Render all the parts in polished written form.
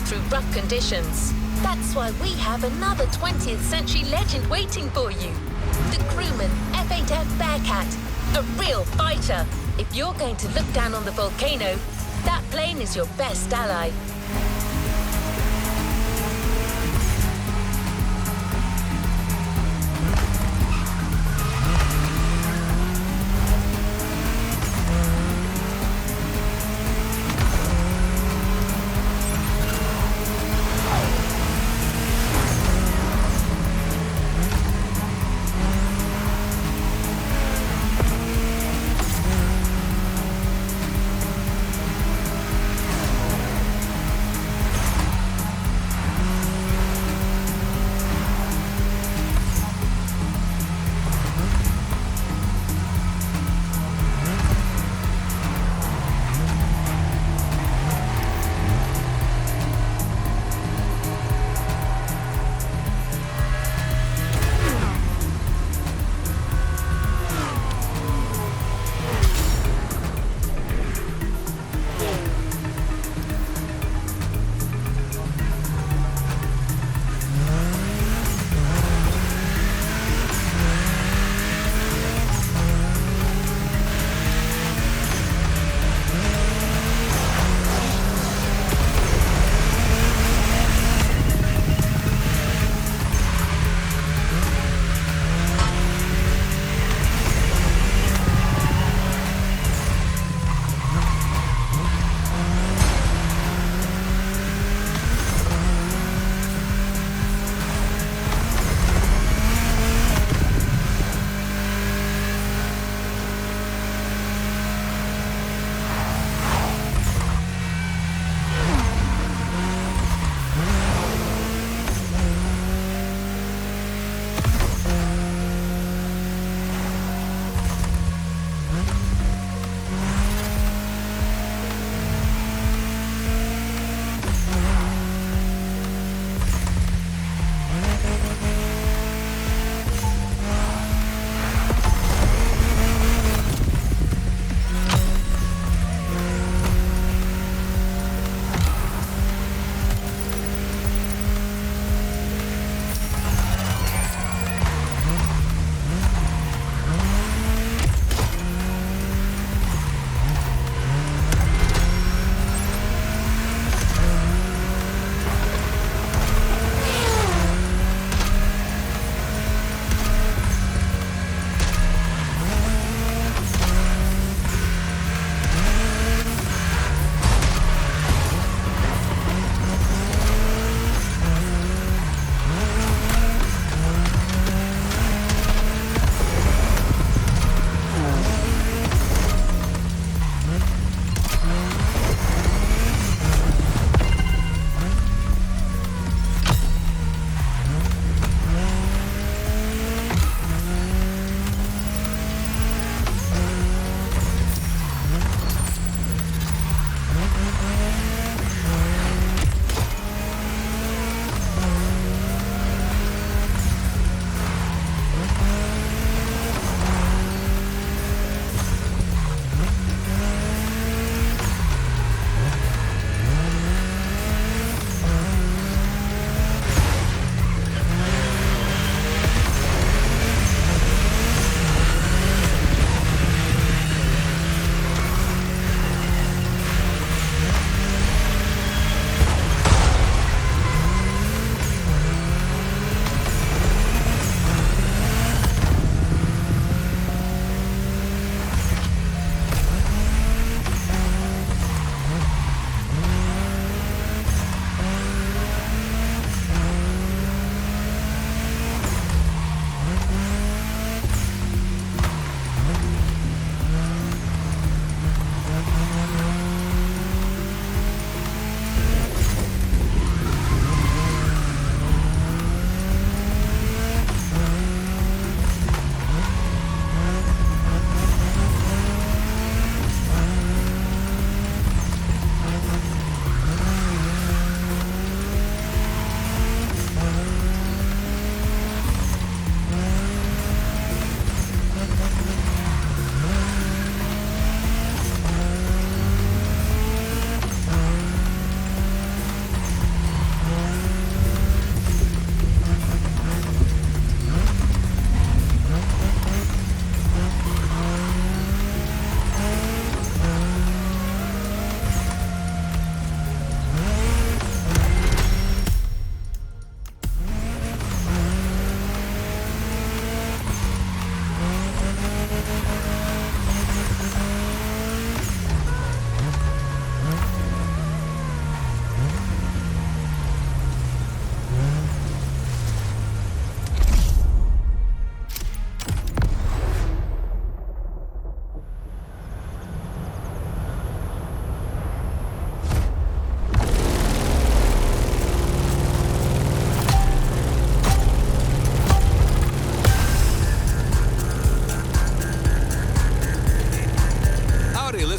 through rough conditions. That's why we have another 20th century legend waiting for you. The Crewman F8F Bearcat, a real fighter. If you're going to look down on the volcano, that plane is your best ally.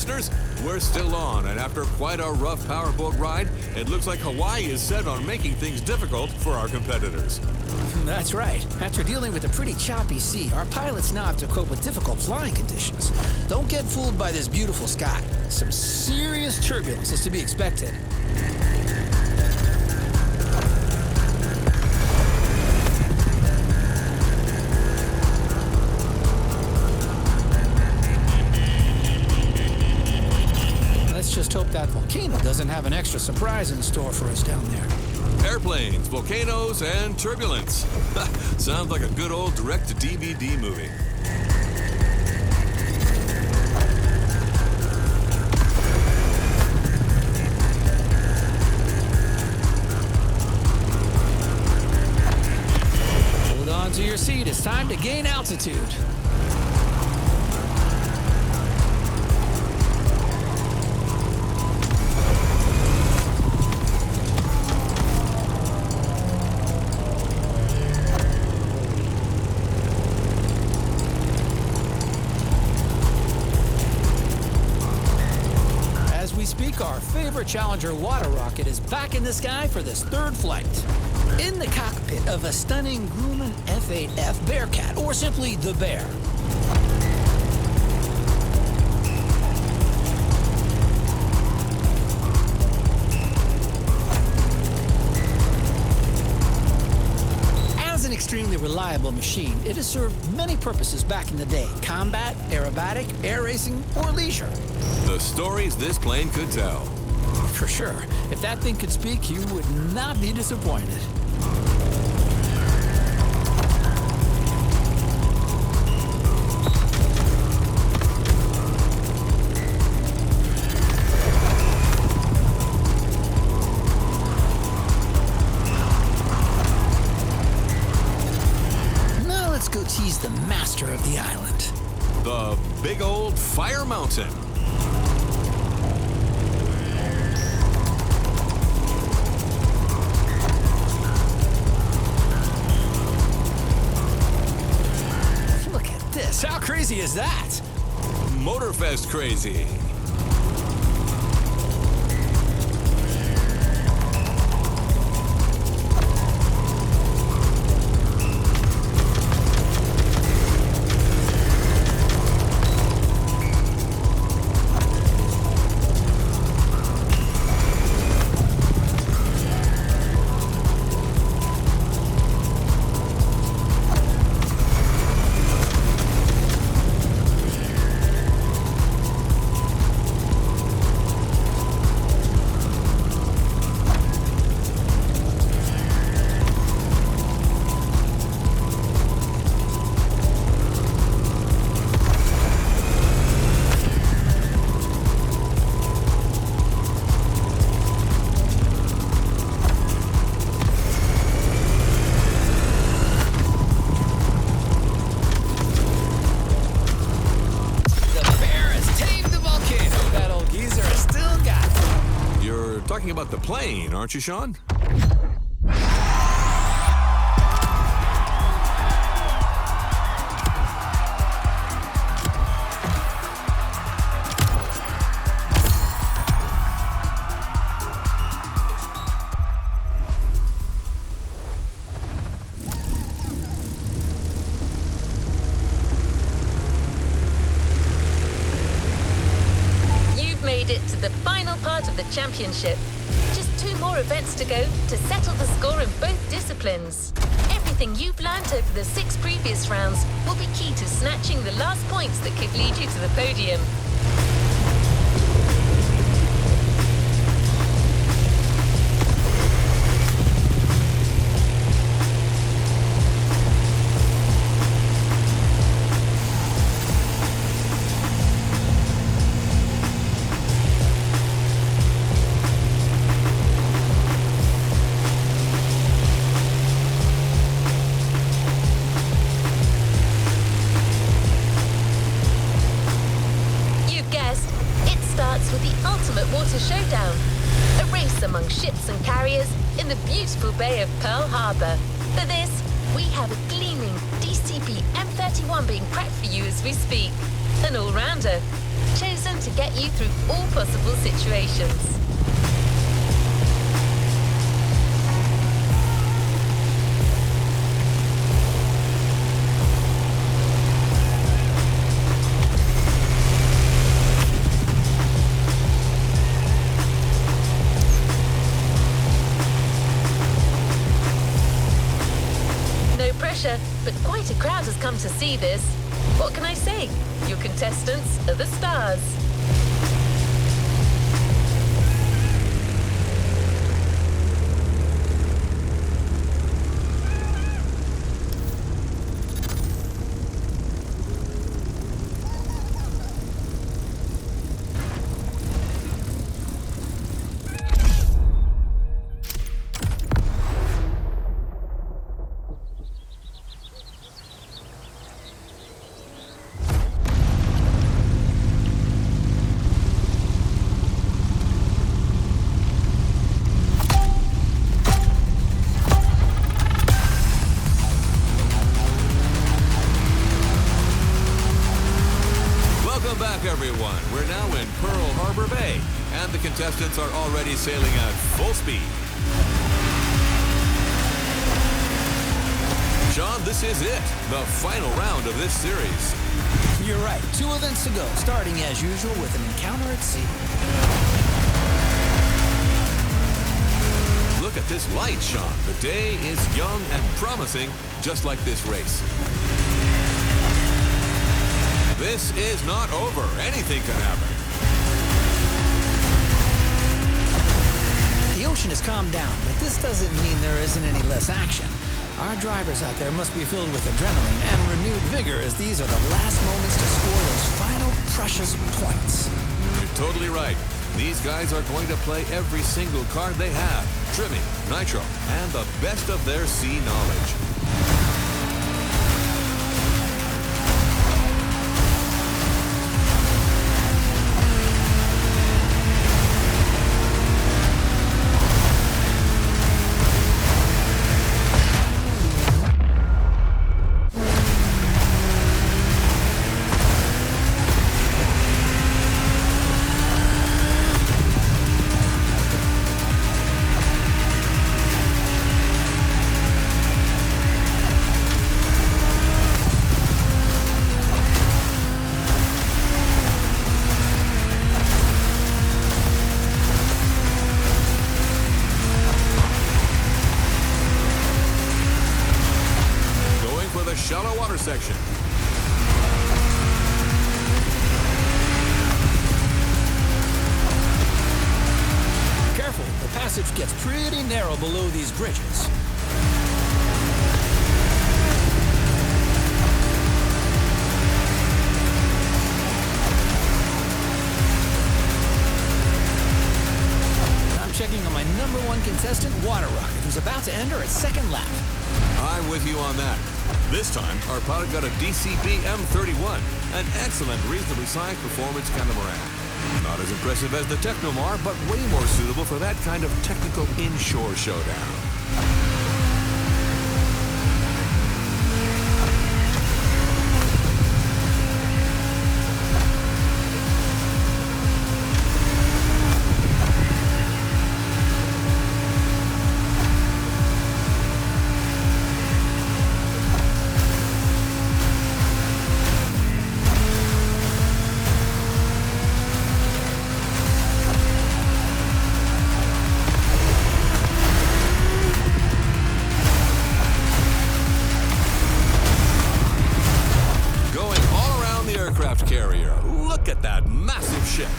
listeners, we're still on, and after quite a rough powerboat ride, it looks like Hawaii is set on making things difficult for our competitors. That's right. After dealing with a pretty choppy sea, our pilots now have to cope with difficult flying conditions. Don't get fooled by this beautiful sky. Some serious turbulence is to be expected. Let's just hope that volcano doesn't have an extra surprise in store for us down there. Airplanes, volcanoes, and turbulence. Sounds like a good old direct-to-DVD movie. Hold on to your seat. It's time to gain altitude. Our favorite Challenger water rocket is back in the sky for this third flight. In the cockpit of a stunning Grumman F8F Bearcat, or simply the Bear. As an extremely reliable machine, it has served many purposes back in the day: combat, aerobatic, air racing, or leisure. The stories this plane could tell. For sure. If that thing could speak, you would not be disappointed. Now let's go tease the master of the island. The big old Fire Mountain. How crazy is that? Motorfest crazy. About the plane, aren't you, Sean? You've made it to the final part of the championship. Just 2 more events to go to settle the score in both disciplines. Everything you've learnt over the 6 previous rounds will be key to snatching the last points that could lead you to the podium. Showdown, a race among ships and carriers in the beautiful Bay of Pearl Harbor. For this, we have a gleaming DCP M31 being prepped for you as we speak. An all-rounder. chosen to get you through all possible situations. No pressure, but quite a crowd has come to see this. What can I say? Your contestants are the stars. Everyone, we're now in Pearl Harbor Bay, and the contestants are already sailing at full speed. Sean, this is it, the final round of this series. You're right. 2 events to go, starting as usual with an encounter at sea. Look at this light, Sean. The day is young and promising, just like this race. This is not over. Anything can happen. The ocean has calmed down, but this doesn't mean there isn't any less action. Our drivers out there must be filled with adrenaline and renewed vigor, as these are the last moments to score those final precious points. You're totally right. These guys are going to play every single card they have, trimming, nitro, and the best of their sea knowledge. Shallow water section. Careful, the passage gets pretty narrow below these bridges. I'm checking on my #1 contestant, Water Rocket, who's about to enter its second lap. I'm with you on that. This time, our pilot got a DCB M31, an excellent, reasonably sized performance catamaran. Not as impressive as the Technomar, but way more suitable for that kind of technical inshore showdown. Carrier. Look at that massive ship.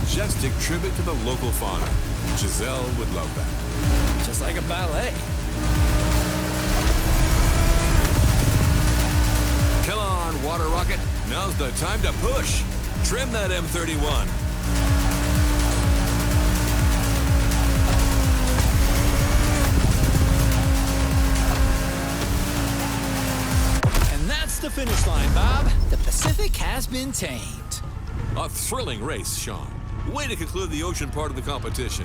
majestic tribute to the local fauna. Giselle would love that. Just like a ballet. Come on, Water Rocket. Now's the time to push. Trim that M31. And that's the finish line, Bob. The Pacific has been tamed. A thrilling race, Sean. Way to conclude the ocean part of the competition.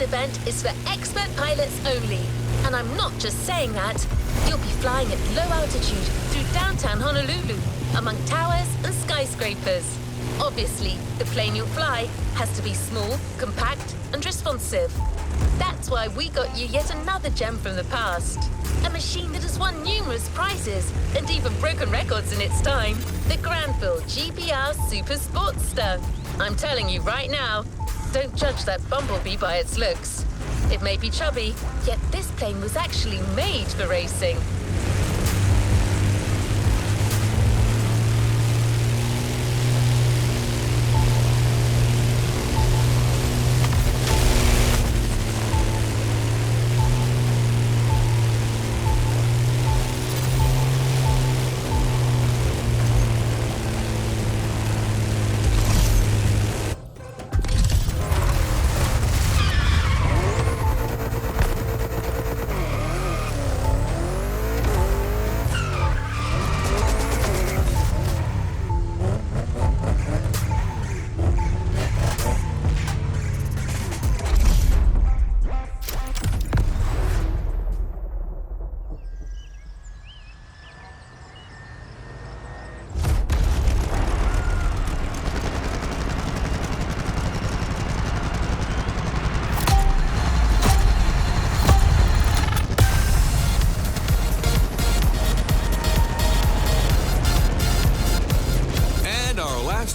Event is for expert pilots only. And I'm not just saying that. You'll be flying at low altitude through downtown Honolulu, among towers and skyscrapers. Obviously, the plane you'll fly has to be small, compact, and responsive. That's why we got you yet another gem from the past. A machine that has won numerous prizes and even broken records in its time. The Granville GBR Super Sportster. I'm telling you right now, don't judge that bumblebee by its looks. It may be chubby, yet this plane was actually made for racing.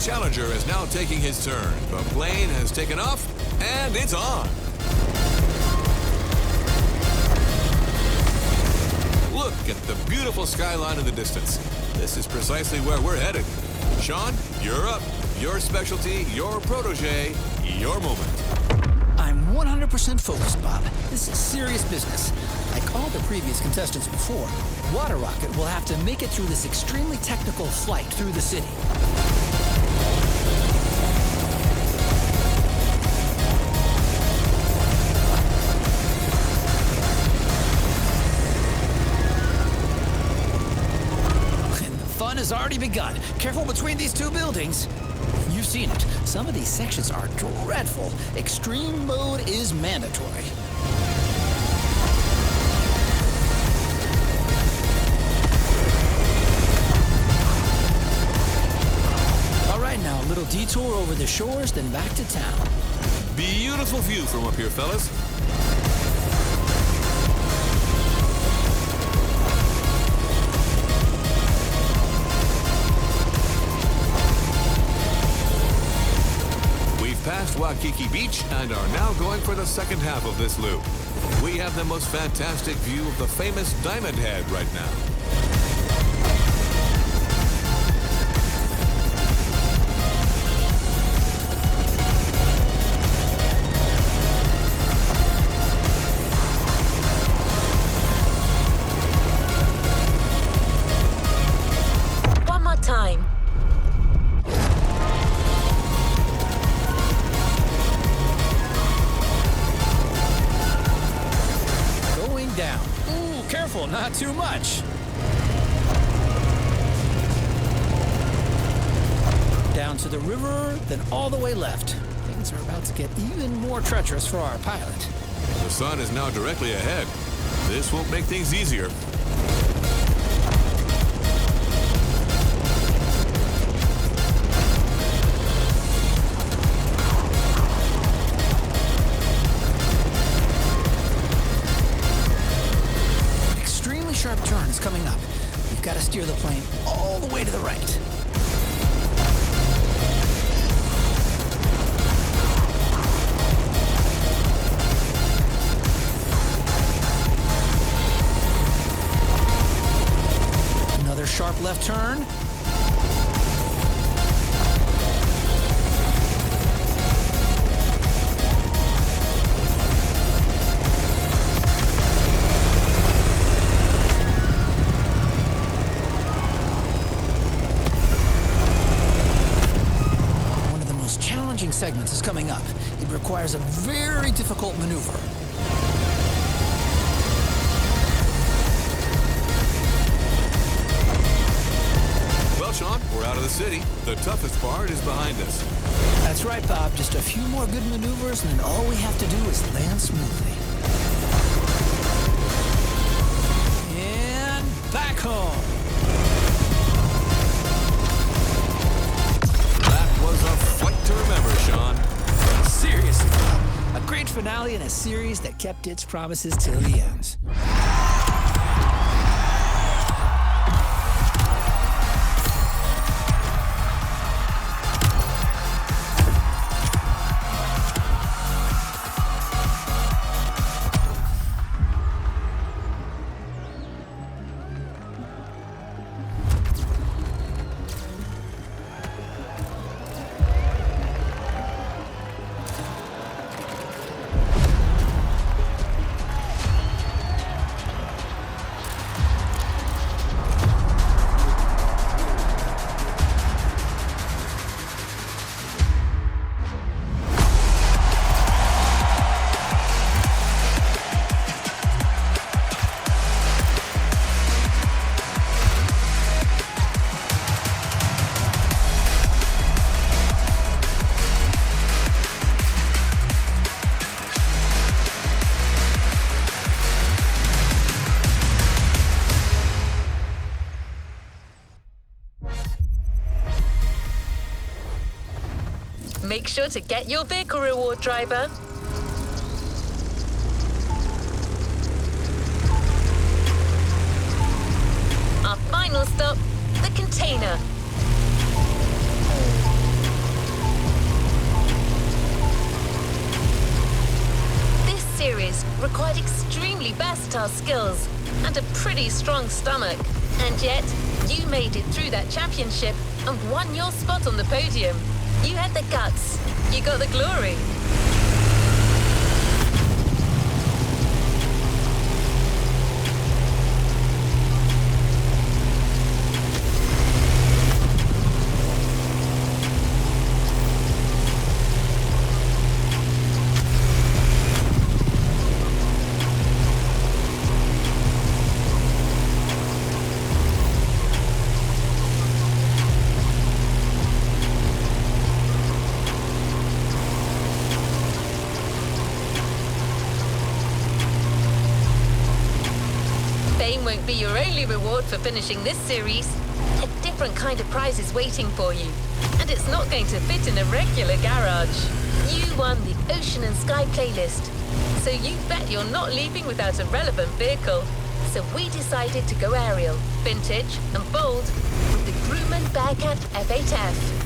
Challenger is now taking his turn. The plane has taken off, and it's on. Look at the beautiful skyline in the distance. This is precisely where we're headed. Sean, you're up. Your specialty, your protege, your moment. I'm 100% focused, Bob. This is serious business. Like all the previous contestants before, Water Rocket will have to make it through this extremely technical flight through the city. Has already begun. Careful between these two buildings. You've seen it. Some of these sections are dreadful. Extreme mode is mandatory. All right, now a little detour over the shores, then back to town. Beautiful view from up here, fellas. Past Waikiki Beach and are now going for the second half of this loop. We have the most fantastic view of the famous Diamond Head right now. One more time. Down. Ooh, careful, not too much. Down to the river, then all the way left. Things are about to get even more treacherous for our pilot. The sun is now directly ahead. This won't make things easier. way to the right. Another sharp left turn. Segments is coming up. It requires a very difficult maneuver. Well, Sean, we're out of the city. The toughest part is behind us. That's right, Bob. Just a few more good maneuvers, and then all we have to do is land smoothly. And back home. Was a flight to remember, Sean. Seriously, Bob. A great finale in a series that kept its promises till the end. Make sure to get your vehicle reward, driver. Our final stop, the container. This series required extremely versatile skills and a pretty strong stomach. And yet, you made it through that championship and won your spot on the podium. You had the guts. You got the glory. Fame won't be your only reward for finishing this series. A different kind of prize is waiting for you, and it's not going to fit in a regular garage. You won the Ocean and Sky playlist, so you bet you're not leaving without a relevant vehicle. So we decided to go aerial, vintage, and bold with the Grumman Bearcat F8F.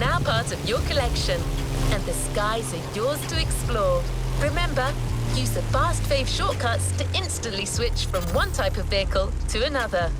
Now part of your collection, and the skies are yours to explore. Remember, use the fast fave shortcuts to instantly switch from one type of vehicle to another.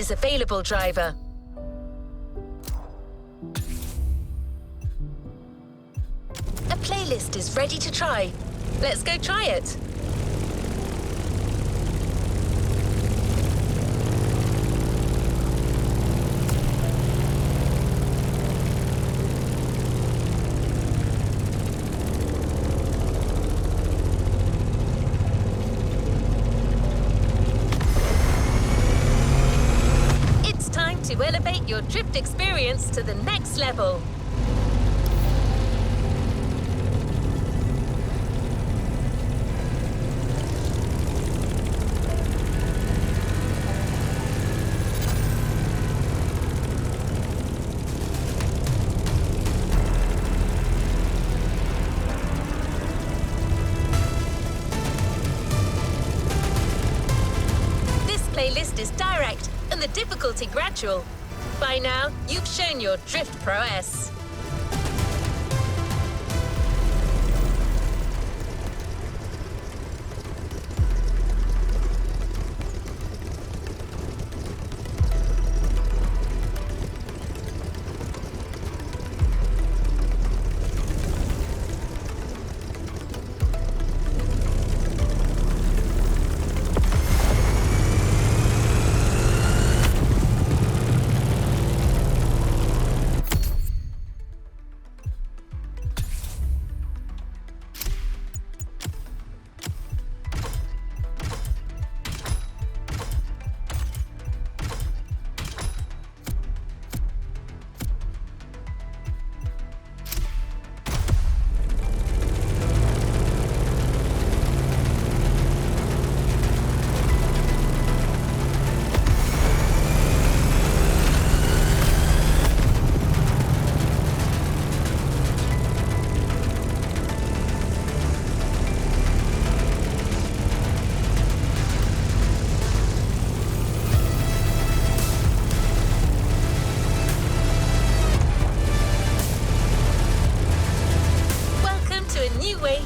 is available, driver. A playlist is ready to try. Let's go try it. It's time to elevate your drift experience to the next level. Playlist is direct and the difficulty gradual. By now, you've shown your drift prowess.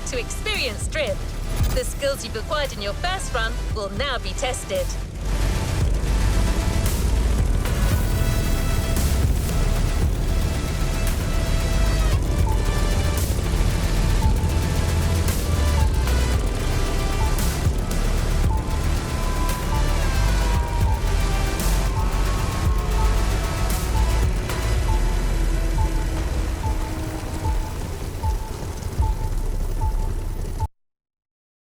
To experience drift. The skills you've acquired in your first run will now be tested.